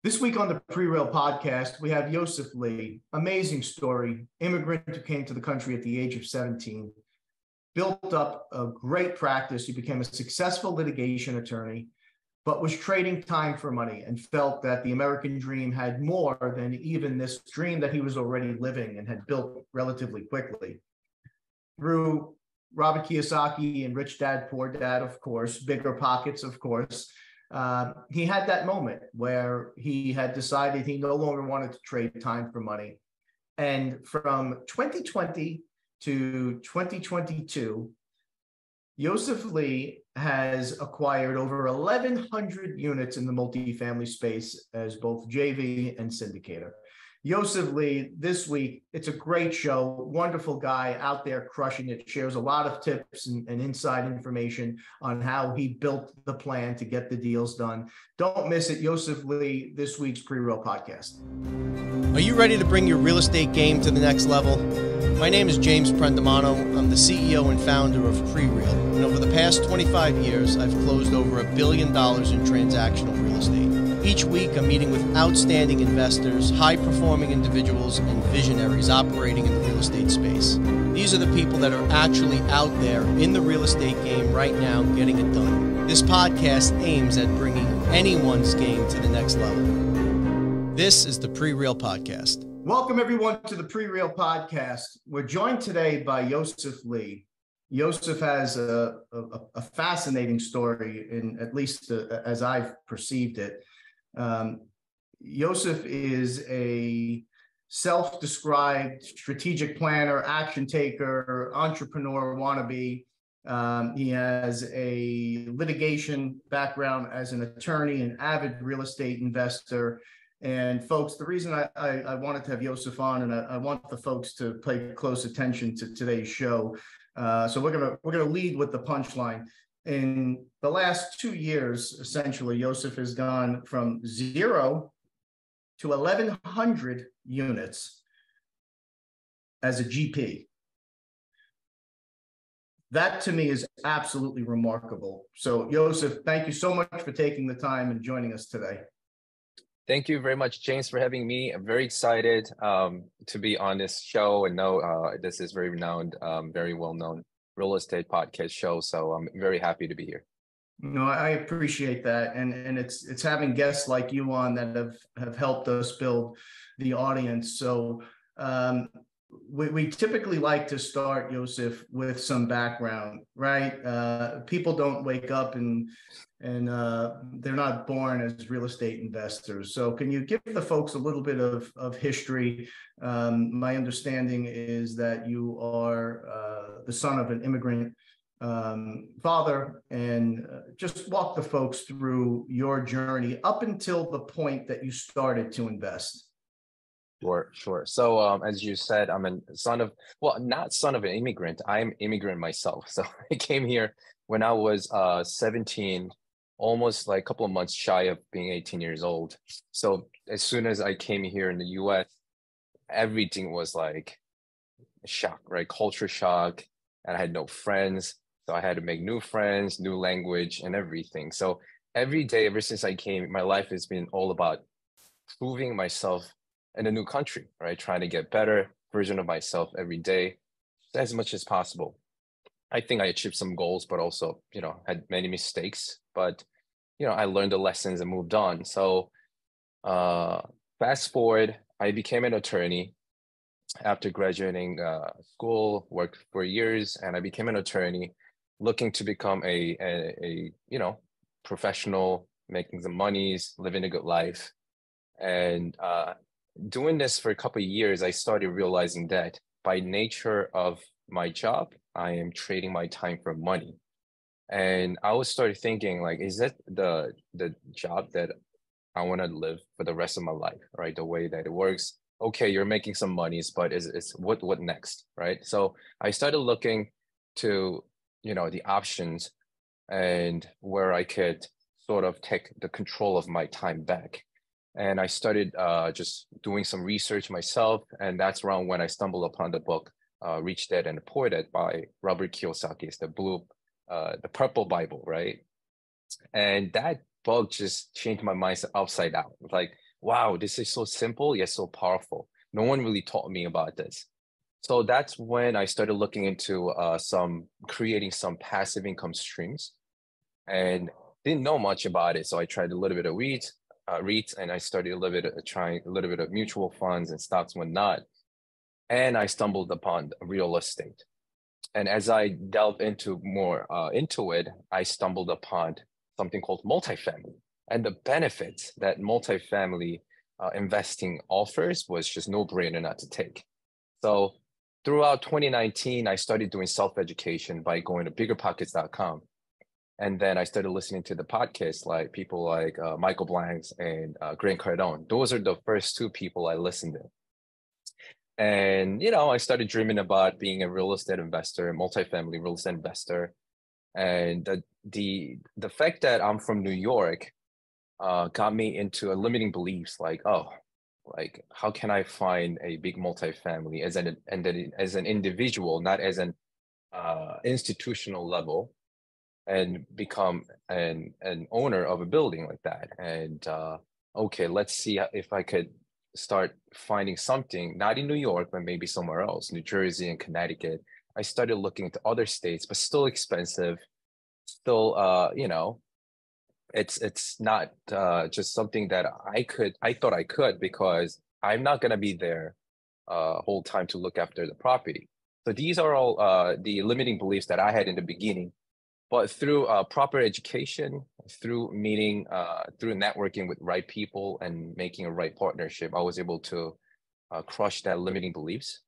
This week on the PreReal Podcast, we have Yosef Lee. Amazing story. Immigrant who came to the country at the age of 17, built up a great practice. He became a successful litigation attorney, but was trading time for money and felt that the American dream had more than even this dream that he was already living and had built relatively quickly. Through Robert Kiyosaki and Rich Dad, Poor Dad, of course, Bigger Pockets, of course, he had that moment where he had decided he no longer wanted to trade time for money. And from 2020 to 2022, Yosef Lee has acquired over 1,100 units in the multifamily space as both JV and Syndicator. Yosef Lee, this week, it's a great show, wonderful guy out there crushing it, shares a lot of tips and inside information on how he built the plan to get the deals done. Don't miss it, Yosef Lee, this week's PreReal Podcast. Are you ready to bring your real estate game to the next level? My name is James Prendamano. I'm the CEO and founder of PreReal, and over the past 25 years, I've closed over $1 billion in transactional real estate. Each week, I'm meeting with outstanding investors, high-performing individuals, and visionaries operating in the real estate space. These are the people that are actually out there in the real estate game right now getting it done. This podcast aims at bringing anyone's game to the next level. This is the PreReal Podcast. Welcome, everyone, to the PreReal Podcast. We're joined today by Yosef Lee. Yosef has a fascinating story, in at least as I've perceived it. Yosef is a self-described strategic planner, action taker, entrepreneur wannabe. He has a litigation background as an attorney, an avid real estate investor. And folks, the reason I wanted to have Yosef on, and I want the folks to pay close attention to today's show. So we're gonna lead with the punchline. In the last 2 years, essentially, Yosef has gone from 0 to 1,100 units as a GP. That to me is absolutely remarkable. So Yosef, thank you so much for taking the time and joining us today. Thank you very much, James, for having me. I'm very excited to be on this show and know this is very renowned, very well-known real estate podcast show. So I'm very happy to be here. No, I appreciate that. And it's having guests like you on that have helped us build the audience. So we typically like to start, Yosef, with some background, right? People don't wake up and they're not born as real estate investors. So can you give the folks a little bit of history? My understanding is that you are the son of an immigrant father, and just walk the folks through your journey up until the point that you started to invest. Sure. So as you said, I'm a son of, well, not son of an immigrant. I'm immigrant myself. So I came here when I was 17, almost like a couple of months shy of being 18 years old. So as soon as I came here in the US, everything was like a shock, right? Culture shock. And I had no friends. So I had to make new friends, new language and everything. So every day, ever since I came, my life has been all about proving myself in a new country, right? Trying to get better version of myself every day, as much as possible. I think I achieved some goals, but also, had many mistakes, but, I learned the lessons and moved on. So fast forward, I became an attorney after graduating school, worked for years, and I became an attorney looking to become a professional, making some monies, living a good life. And doing this for a couple of years, I started realizing that by nature of my job, I am trading my time for money. And I was started thinking, like, is that the job that I want to live for the rest of my life, right? The way that it works. Okay, you're making some monies, but it's what next, right? So I started looking to, the options and where I could sort of take the control of my time back. And I started just doing some research myself. And that's around when I stumbled upon the book, Rich Dad and Poor Dad by Robert Kiyosaki. It's the purple Bible, right? And that book just changed my mindset upside down. Like, wow, this is so simple yet so powerful. No one really taught me about this. So that's when I started looking into creating some passive income streams, and didn't know much about it. So I tried a little bit of REITs, and I started trying a little bit of mutual funds and stocks, whatnot. And I stumbled upon real estate. And as I delved into it, I stumbled upon something called multifamily. And the benefits that multifamily investing offers was just no-brainer not to take. So throughout 2019, I started doing self-education by going to biggerpockets.com. And then I started listening to the podcasts, like people like Michael Blanks and Grant Cardone. Those are the first two people I listened to. And, I started dreaming about being a real estate investor, multifamily real estate investor. And the fact that I'm from New York got me into a limiting beliefs, like, how can I find a big multifamily as an individual, not as an institutional level, and become an owner of a building like that. And okay, let's see if I could start finding something, not in New York, but maybe somewhere else, New Jersey and Connecticut. I started looking into other states, but still expensive. Still, it's not just something that I thought I could, because I'm not going to be there whole time to look after the property. So these are all the limiting beliefs that I had in the beginning. But through proper education, through networking with right people and making a right partnership, I was able to crush that limiting beliefs.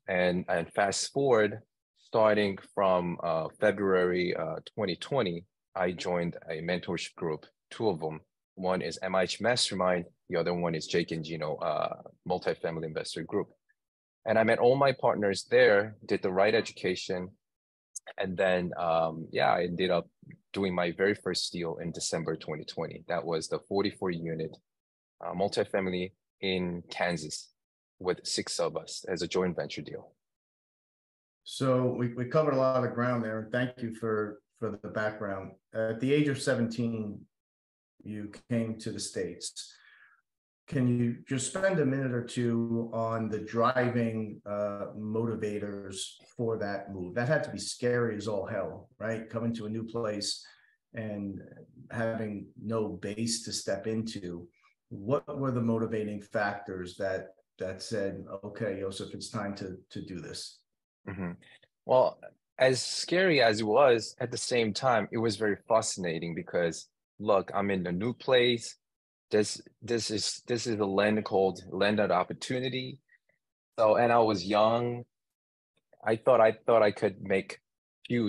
And fast forward, starting from February 2020, I joined a mentorship group, two of them. One is MIH Mastermind, the other one is Jake and Gino Multifamily Investor Group. And I met all my partners there, did the right education. And then, I ended up doing my very first deal in December 2020. That was the 44-unit multifamily in Kansas with 6 of us as a joint venture deal. So we covered a lot of ground there, and thank you for the background. At the age of 17, you came to the States. Can you just spend a minute or two on the driving motivators for that move? That had to be scary as all hell, right? Coming to a new place and having no base to step into. What were the motivating factors that said, okay, Yosef, it's time to do this? Mm-hmm. Well, as scary as it was, at the same time, it was very fascinating because, look, I'm in a new place. This is a land called land of opportunity. So, and I was young. I thought I could make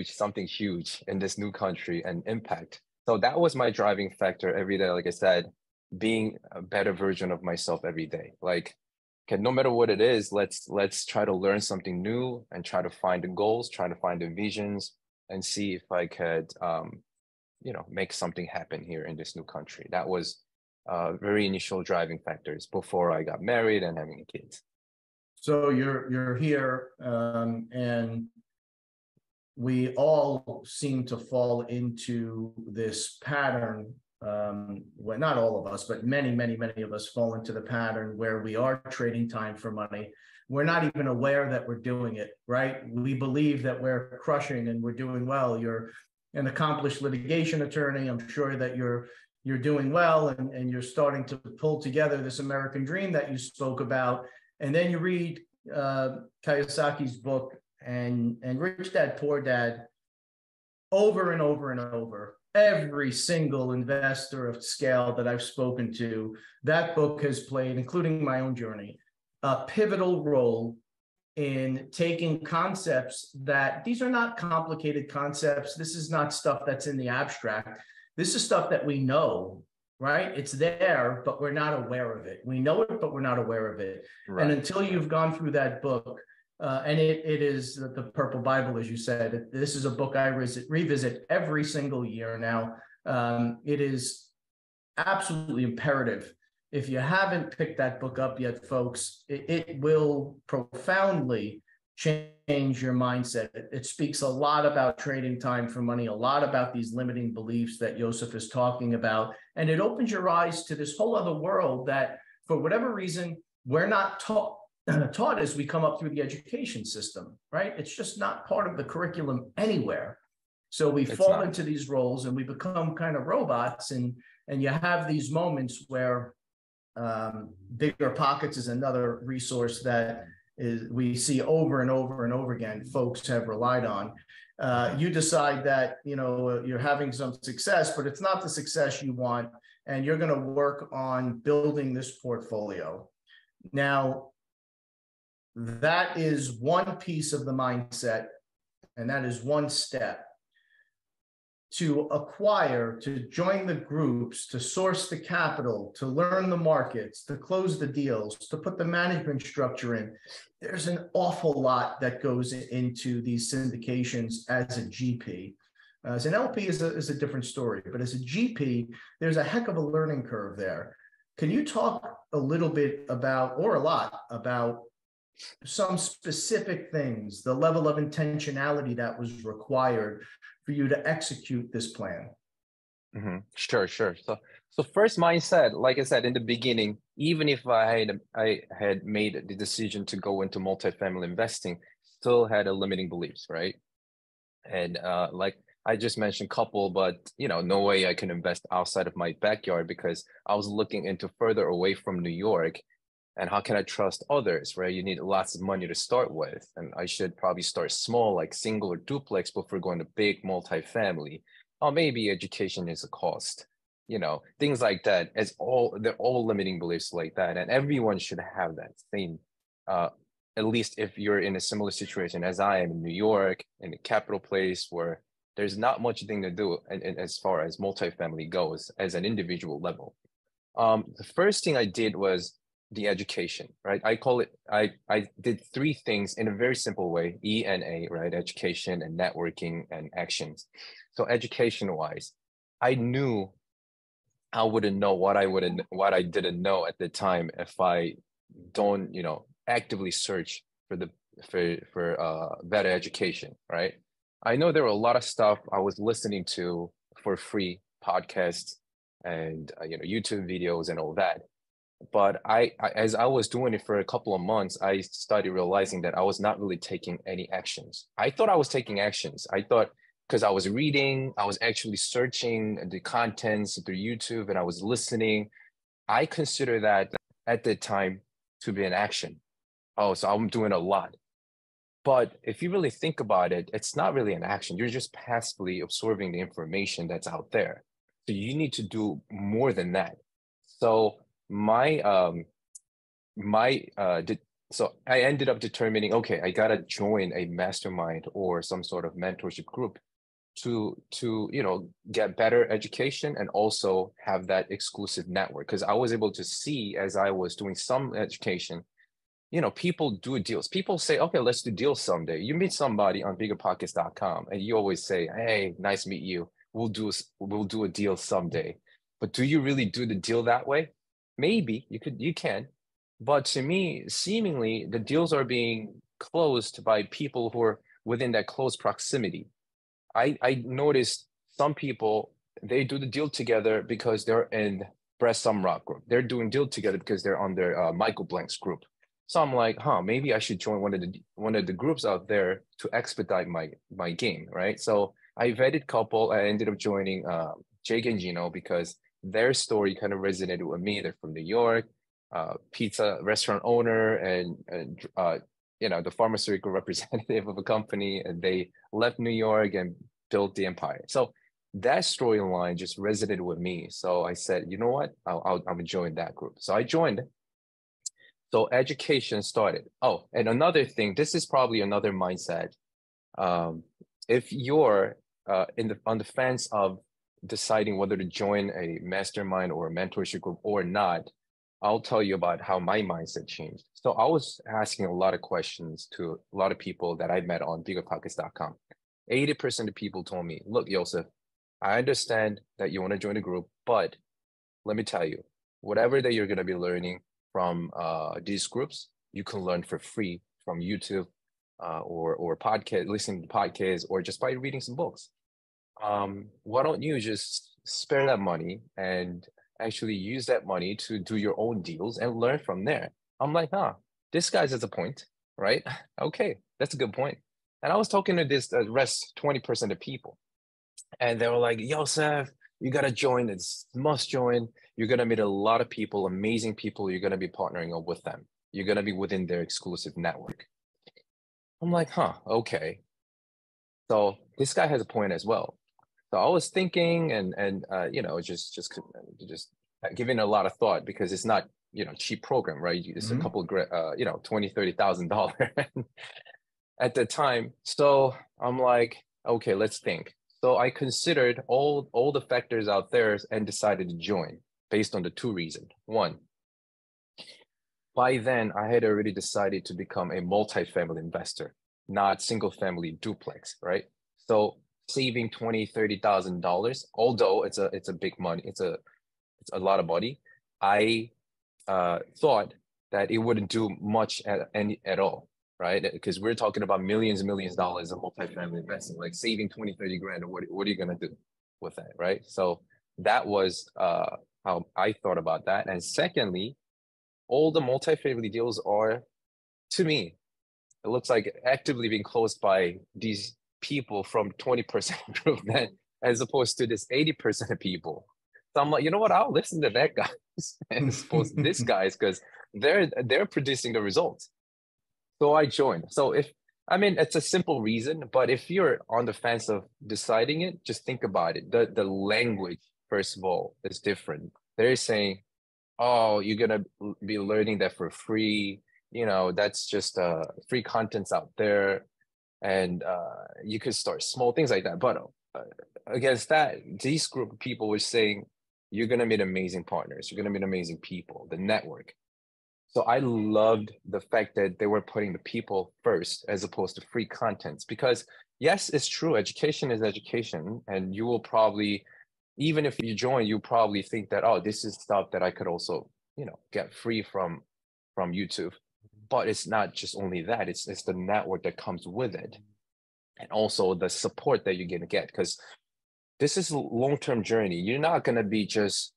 something huge in this new country and impact. So that was my driving factor every day. Like I said, being a better version of myself every day. Like, okay, no matter what it is, let's try to learn something new and try to find the goals, try to find the visions, and see if I could, make something happen here in this new country. That was very initial driving factors before I got married and having kids. So you're here, and we all seem to fall into this pattern. Well, not all of us, but many of us fall into the pattern where we are trading time for money. We're not even aware that we're doing it, right? We believe that we're crushing and we're doing well. You're an accomplished litigation attorney. I'm sure that you're doing well, and you're starting to pull together this American dream that you spoke about. And then you read Kiyosaki's book and Rich Dad, Poor Dad over and over and over. Every single investor of scale that I've spoken to, that book has played, including my own journey, a pivotal role in taking concepts that these are not complicated concepts. This is not stuff that's in the abstract. This is stuff that we know, right? It's there, but we're not aware of it. We know it, but we're not aware of it. Right. And until you've gone through that book, and it is the Purple Bible, as you said, this is a book I revisit every single year now. It is absolutely imperative. If you haven't picked that book up yet, folks, it will profoundly change your mindset. It speaks a lot about trading time for money, a lot about these limiting beliefs that Yosef is talking about. And it opens your eyes to this whole other world that for whatever reason, we're not taught as we come up through the education system, right? It's just not part of the curriculum anywhere. So we fall into these roles and we become kind of robots, and you have these moments where Bigger Pockets is another resource that we see over and over and over again folks have relied on. You decide that you're having some success, but it's not the success you want, and you're going to work on building this portfolio. Now, that is one piece of the mindset, and that is one step. To acquire, to join the groups, to source the capital, to learn the markets, to close the deals, to put the management structure in. There's an awful lot that goes into these syndications as a GP. As an LP is a different story, but as a GP, there's a heck of a learning curve there. Can you talk a little bit about, or a lot about, some specific things, the level of intentionality that was required for you to execute this plan? Mm-hmm. Sure. So first mindset, like I said in the beginning, even if I had made the decision to go into multifamily investing, still had a limiting beliefs, right? And like I just mentioned couple, but no way I can invest outside of my backyard because I was looking into further away from New York. And how can I trust others, right? You need lots of money to start with. And I should probably start small, like single or duplex, before going to big multifamily. Or maybe education is a cost, things like that. They're all limiting beliefs like that. And everyone should have that same, at least if you're in a similar situation as I am in New York, in the capital place where there's not much thing to do as far as multifamily goes as an individual level. The first thing I did was the education, right? I call it, I did three things in a very simple way, ENA, right? Education and networking and actions. So education wise, I knew I wouldn't know what I didn't know at the time if I don't, actively search for better education, right? I know there were a lot of stuff I was listening to for free podcasts and, YouTube videos and all that. But as I was doing it for a couple of months, I started realizing that I was not really taking any actions. I thought I was taking actions. I thought because I was reading, I was actually searching the contents through YouTube and I was listening. I consider that at the time to be an action. Oh, so I'm doing a lot. But if you really think about it, it's not really an action. You're just passively absorbing the information that's out there. So you need to do more than that. So so I ended up determining, okay, I gotta join a mastermind or some sort of mentorship group to get better education and also have that exclusive network. Because I was able to see as I was doing some education, people do deals. People say, okay, let's do deals someday. You meet somebody on biggerpockets.com and you always say, hey, nice to meet you. We'll do a deal someday. But do you really do the deal that way? Maybe you can, but to me, seemingly the deals are being closed by people who are within that close proximity. I noticed some people, they do the deal together because they're in Brett Sumrock group. They're doing deal together because they're on their Michael Blank's group. So I'm like, maybe I should join one of the groups out there to expedite my game, right? So I vetted couple. I ended up joining Jake and Gino because their story kind of resonated with me. They're from New York, pizza restaurant owner, and the pharmaceutical representative of a company, and they left New York and built the empire. So that storyline just resonated with me. So I said, you know what, I'm gonna join that group. So I joined. So education started. Oh, and another thing, this is probably another mindset. If you're on the fence of deciding whether to join a mastermind or a mentorship group or not, I'll tell you about how my mindset changed. So I was asking a lot of questions to a lot of people that I met on biggerpockets.com. 80% of people told me, look, Yosef, I understand that you want to join a group, but let me tell you, whatever that you're going to be learning from these groups, you can learn for free from YouTube or podcast, listening to podcasts, or just by reading some books. Why don't you just spare that money and actually use that money to do your own deals and learn from there. I'm like, this guy's has a point, right? Okay, that's a good point. And I was talking to this rest 20% of people, and they were like, Yosef, you got to join. It's must join. You're going to meet a lot of people, amazing people. You're going to be partnering up with them. You're going to be within their exclusive network. I'm like, okay. So this guy has a point as well. So I was thinking and just giving a lot of thought, because it's not, cheap program, right? It's a couple of $20,000-$30,000 at the time. So I'm like, okay, let's think. So I considered all the factors out there and decided to join based on the two reasons. One, by then I had already decided to become a multifamily investor, not single family duplex, right? So saving $20,000-$30,000, although it's a big money, it's a lot of money, I thought that it wouldn't do much at all, right? Because we're talking about millions and millions of dollars of multifamily investing, like saving 20-30 grand. What are you going to do with that, right? So that was how I thought about that. And secondly, all the multifamily deals are, to me, it looks like actively being closed by these people from 20% improvement, as opposed to this 80% of people. So I'm like, you know what? I'll listen to that guys and suppose this guys, because they're producing the results. So I joined. So it's a simple reason, but if you're on the fence of deciding it, just think about it. The language, first of all, is different. They're saying, oh, you're gonna be learning that for free. That's just free contents out there, and you could start small, things like that. But against that, these group of people were saying, you're gonna meet amazing partners. You're gonna meet amazing people, the network. So I loved the fact that they were putting the people first as opposed to free contents, because yes, it's true. Education is education. And you will probably, even if you join, you probably think that, oh, this is stuff that I could also, get free from YouTube. But it's not just only that, it's the network that comes with it. And also the support that you're going to get, because this is a long-term journey. You're not going to be just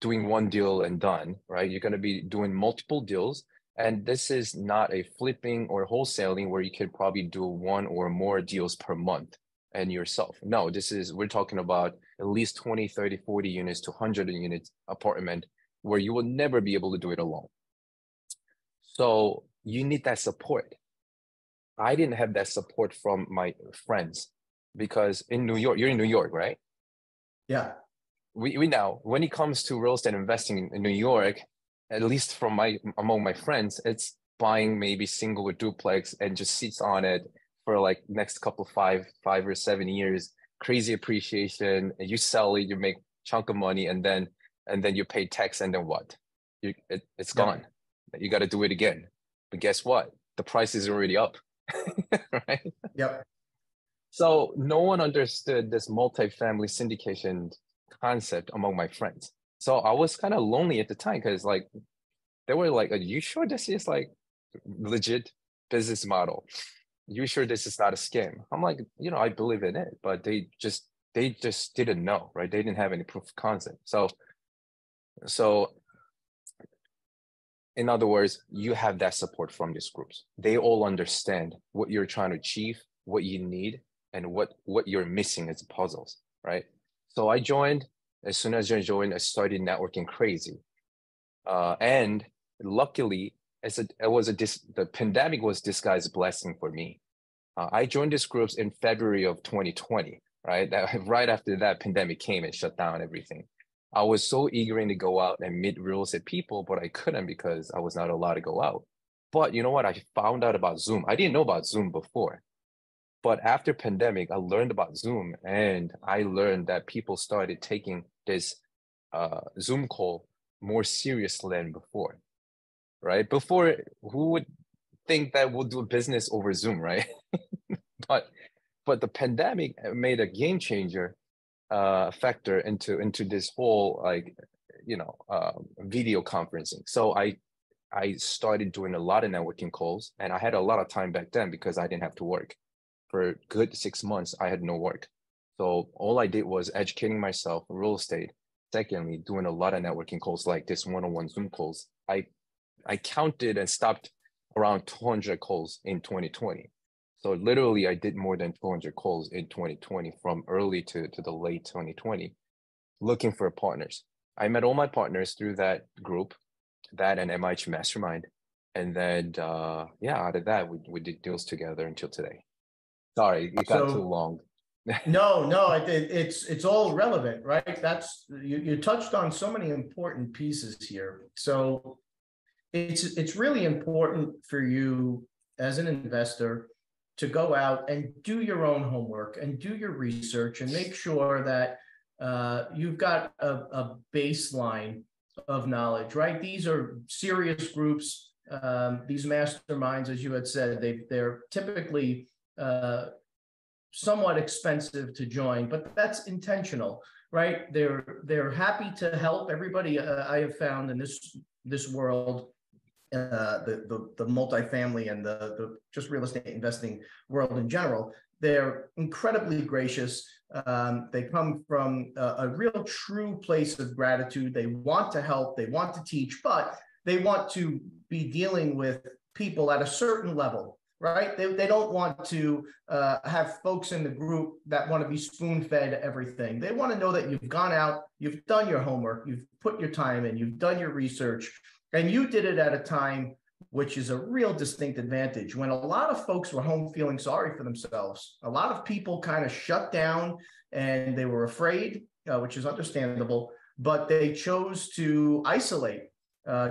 doing one deal and done, right? You're going to be doing multiple deals. And this is not a flipping or wholesaling where you could probably do one or more deals per month and yourself. No, we're talking about at least 20, 30, 40 units to 100 units apartment where you will never be able to do it alone. So you need that support. I didn't have that support from my friends, because in New York, you're in New York, right? Yeah. We now, when it comes to real estate investing in New York, at least among my friends, it's buying maybe single or duplex and just sits on it for like next couple 5 or 7 years, crazy appreciation, and you sell it, you make chunk of money, and then you pay tax, and then what? It's gone. You got to do it again. But guess what? The price is already up, right? Yep. So no one understood this multifamily syndication concept among my friends. So I was kind of lonely at the time, because like they were like, are you sure this is like legit business model? You sure this is not a scam? I'm like, I believe in it, but they just didn't know, right? They didn't have any proof of concept. So in other words, you have that support from these groups. They all understand what you're trying to achieve, what you need, and what you're missing as puzzles, right? So I joined. As soon as I joined, I started networking crazy. And luckily, the pandemic was disguised blessing for me. I joined these groups in February of 2020, right? Right after that pandemic came and shut down everything. I was so eager to go out and meet real estate people, but I couldn't because I was not allowed to go out. But you know what? I found out about Zoom. I didn't know about Zoom before. But after pandemic, I learned about Zoom, and I learned that people started taking this Zoom call more seriously than before, right? Before, who would think that we'll do business over Zoom, right? but the pandemic made a game changer factor into this whole video conferencing. So I started doing a lot of networking calls, and I had a lot of time back then because I didn't have to work. For a good 6 months, I had no work. So all I did was educating myself in real estate Secondly, doing a lot of networking calls like this one-on-one Zoom calls. I counted and stopped around 200 calls in 2020. So literally I did more than 200 calls in 2020 from early to the late 2020, looking for partners. I met all my partners through that group, that and MIH Mastermind. And then, out of that, we did deals together until today. Sorry, it got too long. No, it's all relevant, right? That's you touched on so many important pieces here. So it's really important for you as an investor to go out and do your own homework and do your research and make sure that you've got a baseline of knowledge, right? These are serious groups. These masterminds, as you had said, they're typically somewhat expensive to join, but that's intentional, right? They're happy to help everybody. I have found in this world, the multifamily and the just real estate investing world in general, they're incredibly gracious. They come from a real true place of gratitude. They want to help, they want to teach, but they want to be dealing with people at a certain level, right? They don't want to have folks in the group that want to be spoon-fed everything. They want to know that you've gone out, you've done your homework, you've put your time in, you've done your research, and you did it at a time which is a real distinct advantage. When a lot of folks were home feeling sorry for themselves, a lot of people kind of shut down and they were afraid, which is understandable, but they chose to isolate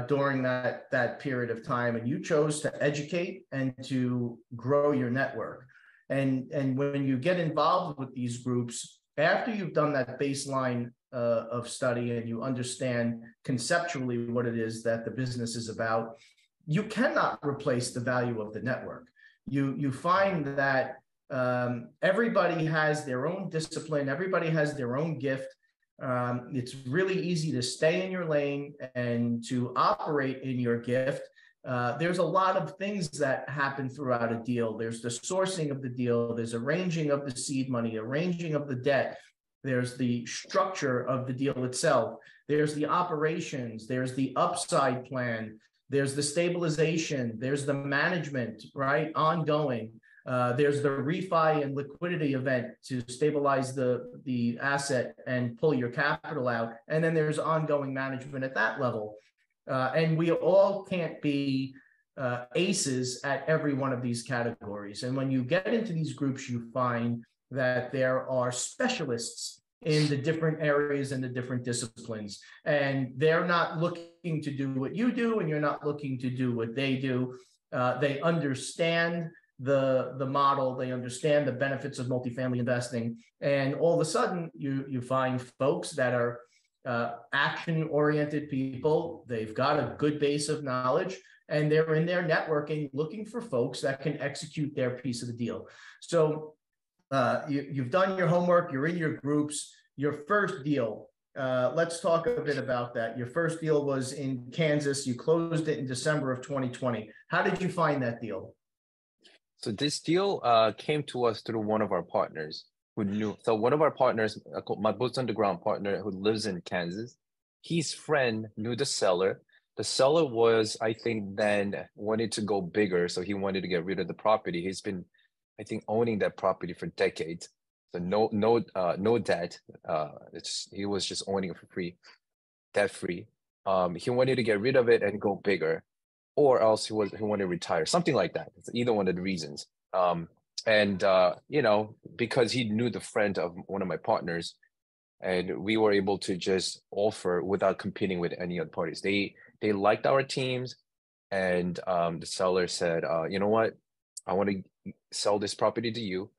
during that period of time, and you chose to educate and to grow your network. And when you get involved with these groups, after you've done that baseline of study and you understand conceptually what it is that the business is about, you cannot replace the value of the network. You find that everybody has their own discipline, everybody has their own gift. It's really easy to stay in your lane and to operate in your gift. There's a lot of things that happen throughout a deal. There's the sourcing of the deal. There's arranging of the seed money, arranging of the debt. There's the structure of the deal itself. There's the operations. There's the upside plan. There's the stabilization. There's the management, right? Ongoing. There's the refi and liquidity event to stabilize the asset and pull your capital out. And then there's ongoing management at that level. And we all can't be aces at every one of these categories. And when you get into these groups, you find that there are specialists in the different areas and the different disciplines. And they're not looking to do what you do, and you're not looking to do what they do. They understand the model, they understand the benefits of multifamily investing, and all of a sudden you find folks that are action-oriented people. They've got a good base of knowledge, and they're in their networking looking for folks that can execute their piece of the deal. So you've done your homework, you're in your groups. Your first deal, let's talk a bit about that. Your first deal was in Kansas. You closed it in December of 2020. How did you find that deal? So this deal came to us through one of our partners who knew. So one of our partners, my boots on the ground partner who lives in Kansas, his friend knew the seller. The seller was, I think, then wanted to go bigger. So he wanted to get rid of the property. He's been, I think, owning that property for decades. So no debt. He was just owning it for free, debt free. He wanted to get rid of it and go bigger, or else he wanted to retire, something like that. It's either one of the reasons. Because he knew the friend of one of my partners, and we were able to just offer without competing with any other parties. They liked our teams, and the seller said, you know what, I want to sell this property to you.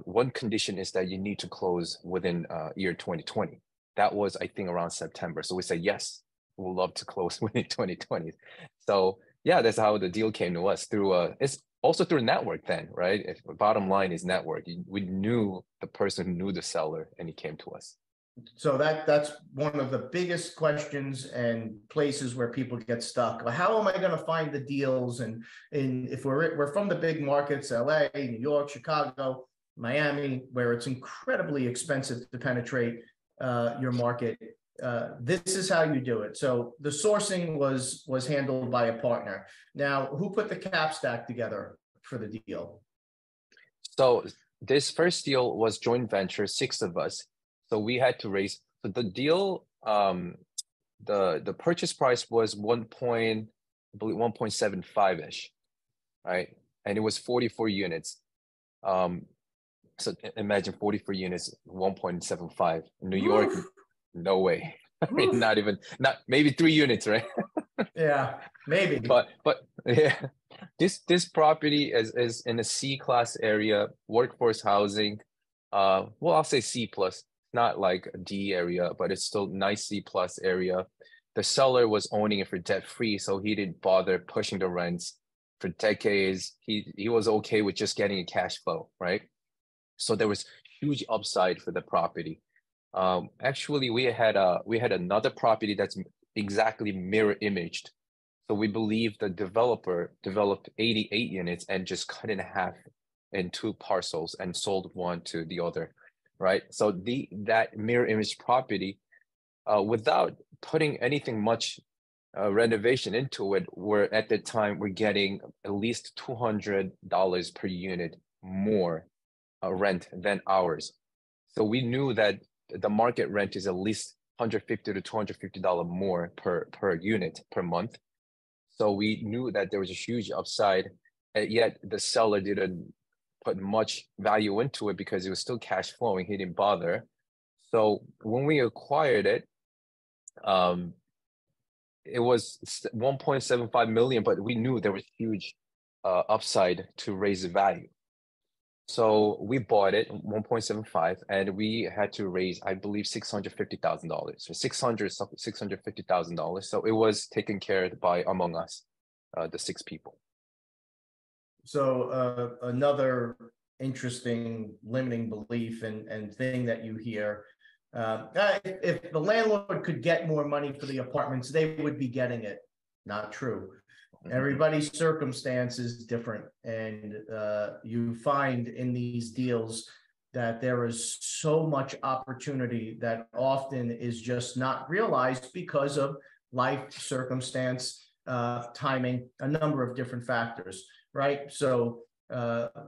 One condition is that you need to close within year 2020. That was, I think, around September. So we said, yes, we'll love to close within 2020. So yeah, that's how the deal came to us through, it's also through network then, right? If the bottom line is network, we knew the person who knew the seller and he came to us. So that's one of the biggest questions and places where people get stuck. Like, how am I going to find the deals? And if we're from the big markets, LA, New York, Chicago, Miami, where it's incredibly expensive to penetrate your market, this is how you do it. So the sourcing was handled by a partner. Now, who put the cap stack together for the deal? So this first deal was joint venture, 6 of us. So we had to raise. So the deal, the purchase price was 1.75-ish, right? And it was 44 units. So imagine 44 units, 1.75. In New York, no way. I mean, not maybe 3 units, right? Yeah, maybe. But yeah, this property is in a C-class area, workforce housing. Well, I'll say C plus, not like a D area, but it's still nice C plus area. The seller was owning it for debt free, so he didn't bother pushing the rents for decades. He was okay with just getting a cash flow, right? So there was huge upside for the property. Actually, we had another property that's exactly mirror imaged. So we believe the developer developed 88 units and just cut in half in 2 parcels and sold one to the other, right? So that mirror image property, without putting anything much renovation into it, at the time we're getting at least $200 per unit more rent than ours. So we knew that the market rent is at least $150 to $250 more per unit per month. So we knew that there was a huge upside, and yet the seller didn't put much value into it because it was still cash flowing. He didn't bother. So when we acquired it, it was 1.75 million, but we knew there was huge upside to raise the value. So we bought it 1.75, and we had to raise, I believe, $650,000 or $650,000. So it was taken care of by among us, the 6 people. So another interesting limiting belief and thing that you hear, if the landlord could get more money for the apartments, they would be getting it. Not true. Everybody's circumstance is different, and you find in these deals that there is so much opportunity that often is just not realized because of life circumstance, timing, a number of different factors, right? So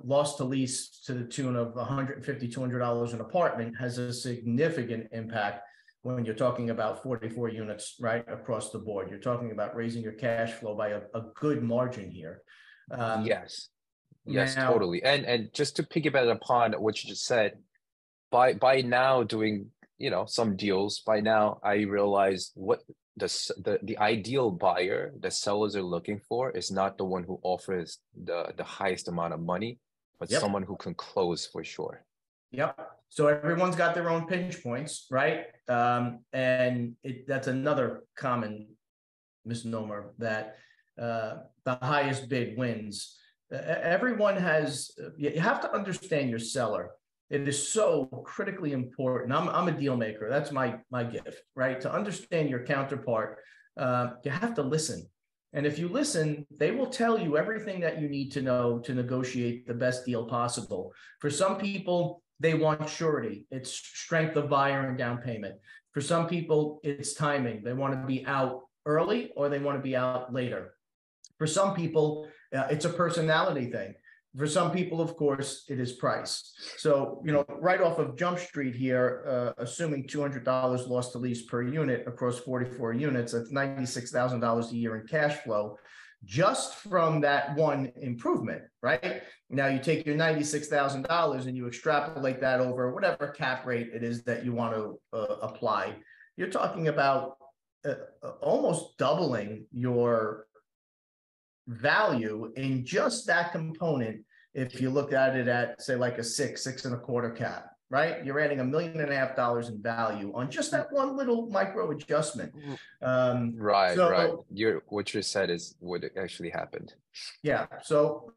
loss to lease to the tune of $150, $200 an apartment has a significant impact when you're talking about 44 units, right, across the board. You're talking about raising your cash flow by a good margin here. Yes, now, totally. And just to piggyback upon what you just said, by now doing, some deals, by now I realize what the ideal buyer the sellers are looking for is not the one who offers the highest amount of money, but someone who can close for sure. Yep. So everyone's got their own pinch points, right? And that's another common misnomer that the highest bid wins. Everyone has, you have to understand your seller. It is so critically important. I'm a deal maker. That's my gift, right? To understand your counterpart, you have to listen. And if you listen, they will tell you everything that you need to know to negotiate the best deal possible. For some people, they want surety. It's strength of buyer and down payment. For some people, it's timing. They want to be out early or they want to be out later. For some people, it's a personality thing. For some people, of course, it is price. So, right off of Jump Street here, assuming $200 loss to lease per unit across 44 units, that's $96,000 a year in cash flow, just from that one improvement, right? Now you take your $96,000 and you extrapolate that over whatever cap rate it is that you want to apply. You're talking about almost doubling your value in just that component. If you look at it at, say, like a 6.25 cap, right? You're adding $1.5 million in value on just that one little micro adjustment. Right. What you said is what actually happened. Yeah. So,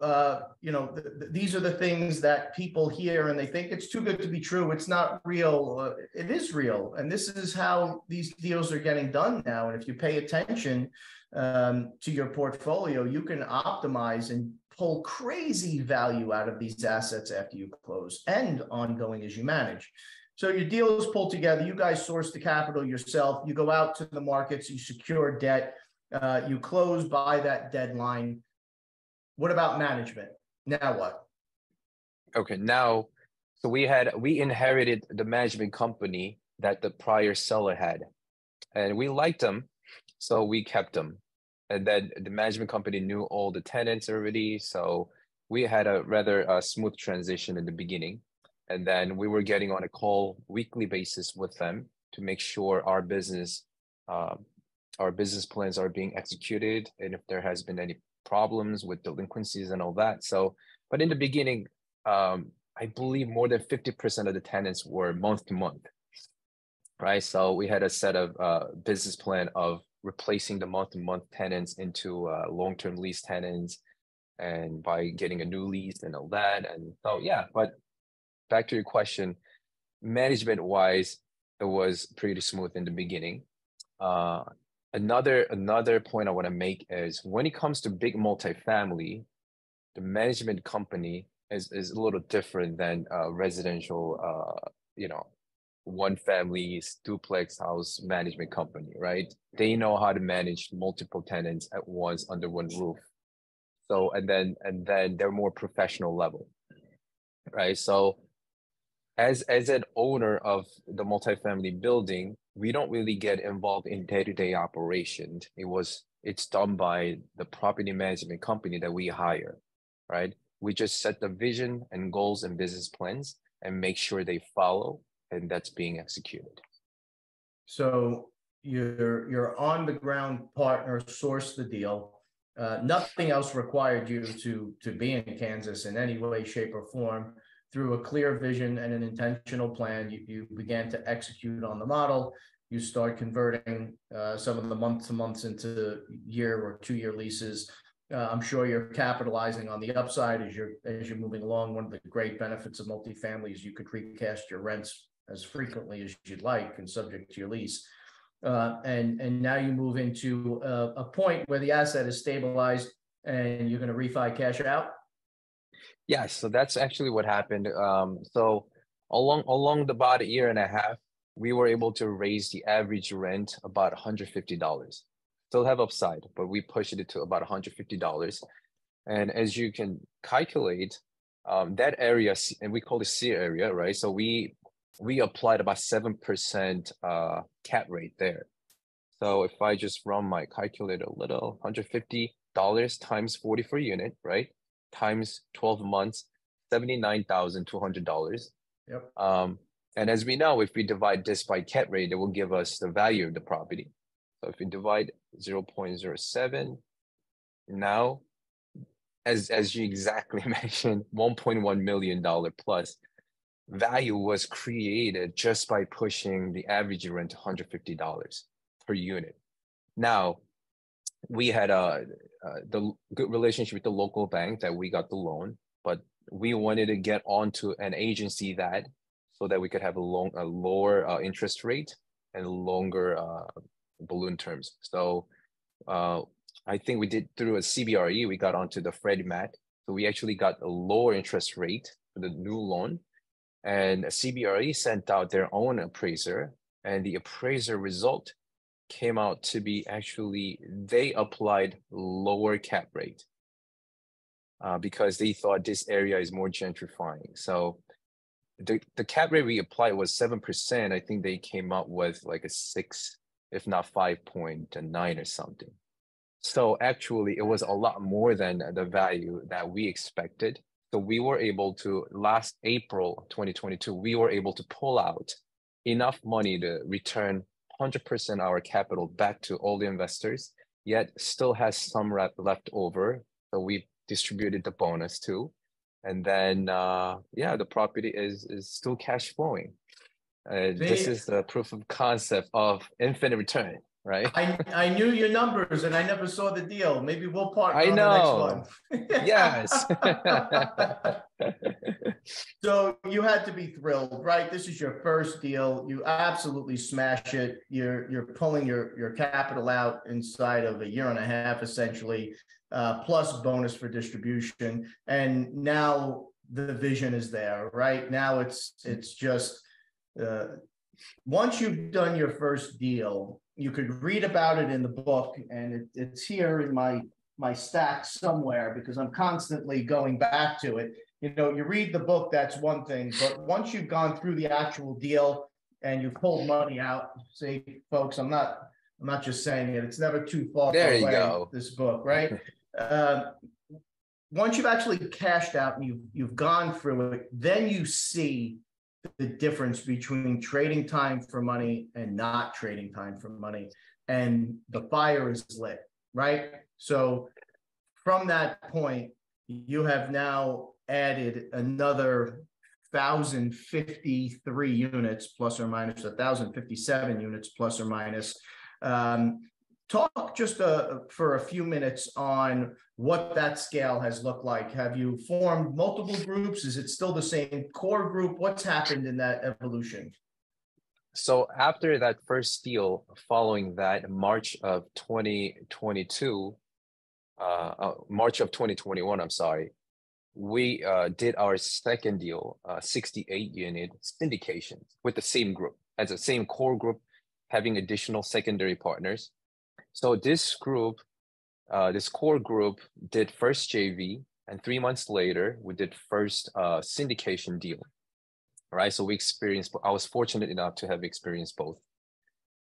these are the things that people hear and they think it's too good to be true. It's not real. It is real. And this is how these deals are getting done now. And if you pay attention to your portfolio, you can optimize and pull crazy value out of these assets after you close and ongoing as you manage. So your deal is pulled together. You guys source the capital yourself. You go out to the markets. You secure debt. You close by that deadline. What about management? Now what? Okay, now, so we inherited the management company that the prior seller had, and we liked them, so we kept them. And then the management company knew all the tenants already, so we had a rather smooth transition in the beginning. And then we were getting on a call weekly basis with them to make sure our business plans are being executed, and if there has been any problems with delinquencies and all that. So, but in the beginning, I believe more than 50% of the tenants were month to month, right? So we had a set of business plan of replacing the month to month tenants into long-term lease tenants, and by getting a new lease and all that. And so, yeah, but back to your question, management-wise, it was pretty smooth in the beginning. Another point I want to make is when it comes to big multifamily, the management company is a little different than residential, one family duplex house management company, right? They know how to manage multiple tenants at once under one roof. So and then they're more professional level, right? So as an owner of the multifamily building, we don't really get involved in day-to-day operation. It's done by the property management company that we hire, right? We just set the vision and goals and business plans and make sure they follow, and that's being executed. So your on the ground partner sourced the deal. Nothing else required you to be in Kansas in any way, shape, or form. Through a clear vision and an intentional plan, you began to execute on the model. You start converting some of the month-to-months into year or 2-year leases. I'm sure you're capitalizing on the upside as you're moving along. One of the great benefits of multifamily is you could recast your rents as frequently as you'd like and subject to your lease. And now you move into a point where the asset is stabilized and you're going to refi cash out. Yes, so that's actually what happened. So along about a year and a half, we were able to raise the average rent about $150. Still have upside, but we pushed it to about $150. And as you can calculate, that area, and we call it C area, right? So we applied about 7% cap rate there. So if I just run my calculator a little, $150 times 44 unit, right? Times 12 months, $79,200. Yep. And as we know, if we divide this by cap rate, it will give us the value of the property. So if we divide 0.07, now, as you exactly mentioned, $1.1 million plus value was created just by pushing the average rent to $150 per unit. Now, we had the good relationship with the local bank that we got the loan, but we wanted to get onto an agency so that we could have a lower interest rate and longer balloon terms. So I think we did through a CBRE, we got onto the Freddie Mac. So we actually got a lower interest rate for the new loan. And CBRE sent out their own appraiser, and the appraiser result came out to be actually they applied lower cap rate because they thought this area is more gentrifying. So the cap rate we applied was 7%. I think they came up with like a 6, if not 5.9 or something. So actually it was a lot more than the value that we expected. So we were able to, last April 2022, we were able to pull out enough money to return 100% our capital back to all the investors, yet still has some left over. So we distributed the bonus too. And then, the property is still cash flowing. This is the proof of concept of infinite return, right? I knew your numbers and I never saw the deal. Maybe we'll partner on the next one. Yes. So you had to be thrilled, right? This is your first deal. You absolutely smash it. You're pulling your capital out inside of a year and a half, essentially, plus bonus for distribution. And now the vision is there, right? Now it's just uh, once you've done your first deal, you could read about it in the book, and it's here in my stack somewhere because I'm constantly going back to it. You know, you read the book, that's one thing, but once you've gone through the actual deal and you've pulled money out, see, folks, I'm not just saying it. It's never too far There you away, go. this book, right? Once you've actually cashed out and you've gone through it, then you see the difference between trading time for money and not trading time for money. And the fire is lit, right? So from that point, you have now added another 1,053 units, plus or minus 1,057 units, plus or minus. Talk just for a few minutes on what that scale has looked like. Have you formed multiple groups? Is it still the same core group? What's happened in that evolution? So after that first deal, following that March of 2022, March of 2021, I'm sorry, we did our second deal, 68 unit syndication with the same group, as the same core group, having additional secondary partners. So this group, this core group did first JV, and 3 months later, we did first syndication deal, right? So we experienced, I was fortunate enough to have experienced both.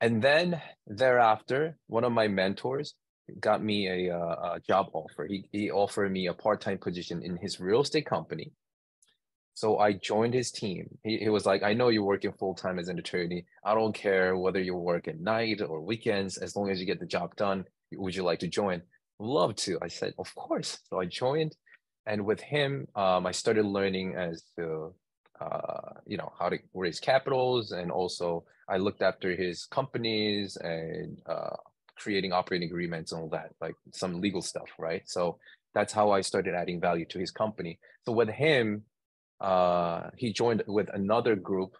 And then thereafter, one of my mentors got me a job offer. He offered me a part-time position in his real estate company. So I joined his team. He was like, I know you're working full-time as an attorney. I don't care whether you work at night or weekends, as long as you get the job done. Would you like to join? Love to. I said, of course. So I joined. And with him, I started learning as to, how to raise capitals. And also I looked after his companies and creating operating agreements and all that, like some legal stuff, right? So that's how I started adding value to his company. So with him, he joined with another group.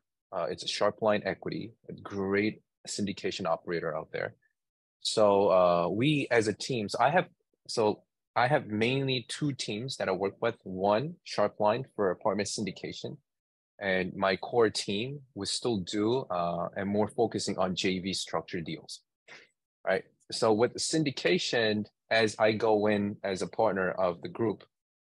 It's a Sharpline Equity, a great syndication operator out there. So we as a team, I have mainly two teams that I work with. One, Sharpline for apartment syndication, and my core team will still do and more focusing on JV structure deals, right? So with syndication, as I go in as a partner of the group,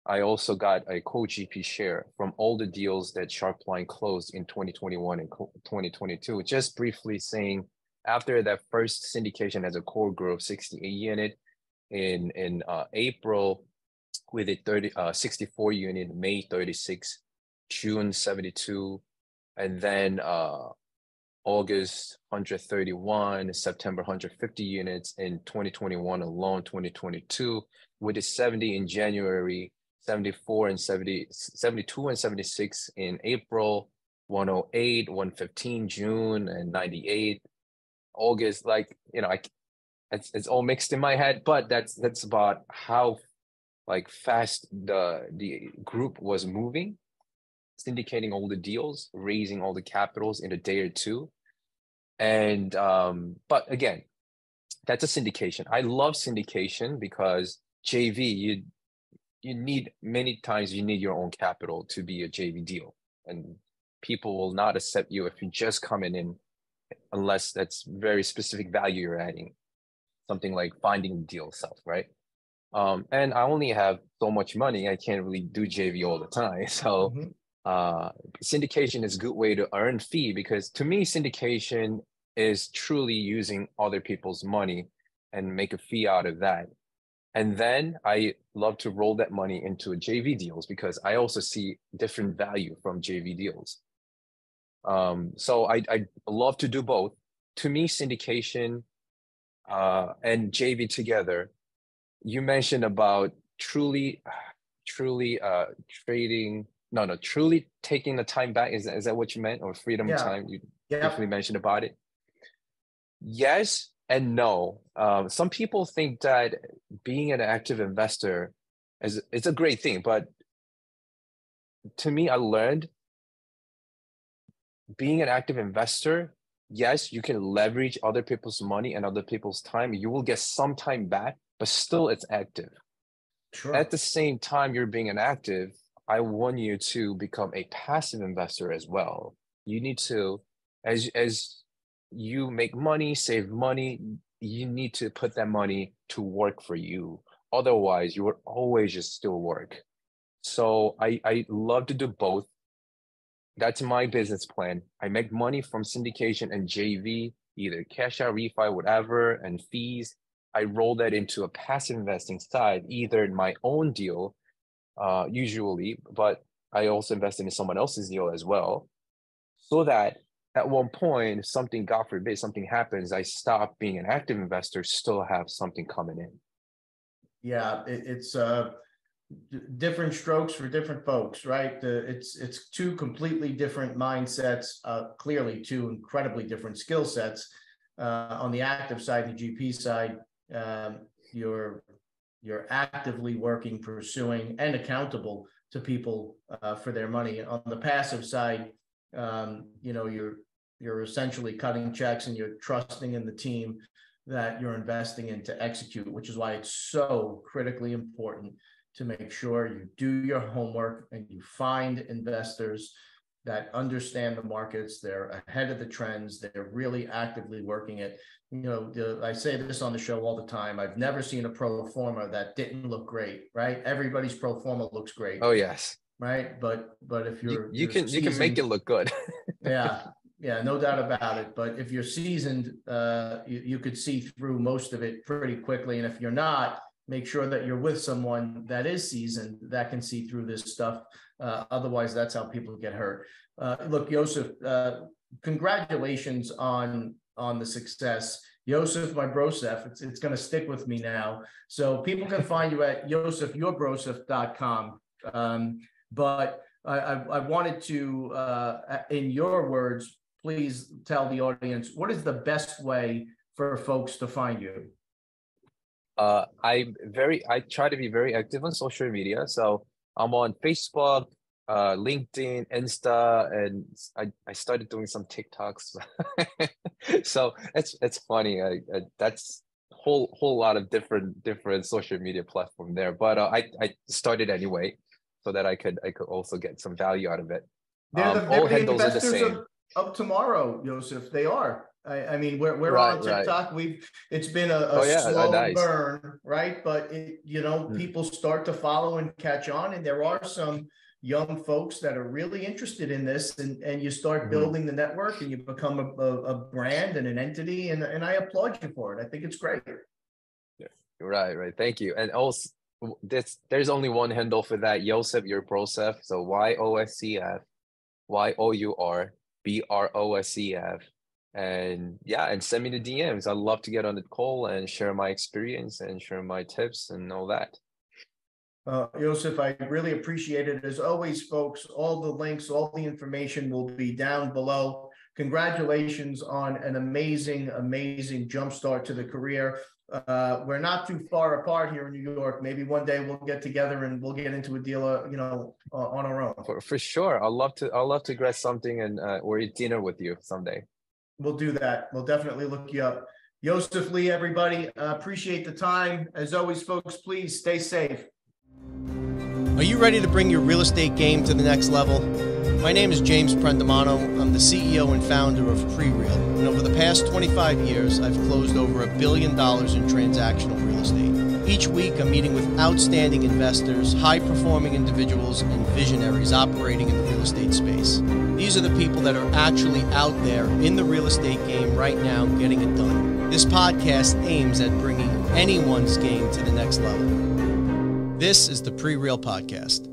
I also got a co-GP share from all the deals that Sharpline closed in 2021 and 2022. Just briefly saying, after that first syndication as a core group, 68 unit, in April, we did 64 unit, May 36, June 72, and then August 131, September 150 units in 2021 alone. 2022, we did 70 in January, 74 and 70, 72 and 76 in April, 108, 115 June, and 98 August. Like, it's all mixed in my head, but that's about how like fast the group was moving, syndicating all the deals, raising all the capitals in a day or two. And but again, that's a syndication. I love syndication because JV, you need, many times you need your own capital to be a JV deal, and people will not accept you if you just coming in unless that's very specific value you're adding, something like finding the deal itself, right? And I only have so much money, I can't really do JV all the time. So syndication is a good way to earn fee, because to me, syndication is truly using other people's money and make a fee out of that. And then I love to roll that money into JV deals because I also see different value from JV deals. So I love to do both. To me, syndication and JV together. You mentioned about truly trading. Truly taking the time back. Is that what you meant? Or freedom of time? You definitely mentioned about it. Yes and no. Some people think that being an active investor it's a great thing, but to me, I learned being an active investor, yes, you can leverage other people's money and other people's time. You will get some time back, but still it's active. Sure. At the same time, you're being an active, I want you to become a passive investor as well. You need to, as you make money, save money, you need to put that money to work for you. Otherwise, you will always just still work. So I love to do both. That's my business plan. I make money from syndication and JV, either cash out, refi, whatever, and fees. I roll that into a passive investing side, either in my own deal, usually, but I also invest in someone else's deal as well. So that at one point, if something, God forbid, something happens, I stop being an active investor, still have something coming in. Yeah, it's different strokes for different folks, right? It's two completely different mindsets, clearly two incredibly different skill sets. On the active side, the GP side, you're actively working, pursuing, and accountable to people for their money. On the passive side, you're essentially cutting checks and you're trusting in the team that you're investing in to execute, which is why it's so critically important to make sure you do your homework and you find investors that understand the markets, they're ahead of the trends, they're really actively working it. I say this on the show all the time. I've never seen a pro forma that didn't look great, right? Everybody's pro forma looks great. Oh, yes. Right. But if you can make it look good. Yeah, no doubt about it. But if you're seasoned, you could see through most of it pretty quickly. And if you're not, make sure that you're with someone that is seasoned that can see through this stuff. Otherwise, that's how people get hurt. Look, Yosef, congratulations on the success. Yosef, my brosef, it's going to stick with me now. So people can find you at yosefyourbrosef.com. But I wanted to, in your words, please tell the audience, what is the best way for folks to find you? I try to be very active on social media. So I'm on Facebook, LinkedIn, Insta, and I started doing some TikToks. So it's funny. That's whole lot of different social media platform there. But I started anyway, so that I could also get some value out of it. All handles are the same. Of tomorrow, Yosef, they are. I mean, we're on TikTok. Right. It's been a slow burn, right? But people start to follow and catch on, and there are some young folks that are really interested in this, and you start building the network, and you become a brand and an entity, and I applaud you for it. I think it's great. Yeah. Right. Thank you. And also, there's only one handle for that, Yosef Your Brosef. So YOSCF, YOURBROSEF. And send me the DMs. I'd love to get on the call and share my experience and share my tips and all that. Yosef, I really appreciate it. As always, folks, all the links, all the information will be down below. Congratulations on an amazing jumpstart to the career. We're not too far apart here in New York. Maybe one day we'll get together and we'll get into a deal, on our own. For sure. I'd love to grab something and or eat dinner with you someday. We'll do that. We'll definitely look you up. Yosef Lee, everybody, appreciate the time. As always, folks, please stay safe. Are you ready to bring your real estate game to the next level? My name is James Prendamano. I'm the CEO and founder of PreReal. And over the past 25 years, I've closed over $1 billion in transactional real estate. Each week, I'm meeting with outstanding investors, high-performing individuals, and visionaries operating in the real estate space. These are the people that are actually out there in the real estate game right now getting it done. This podcast aims at bringing anyone's game to the next level. This is the PreReal Podcast.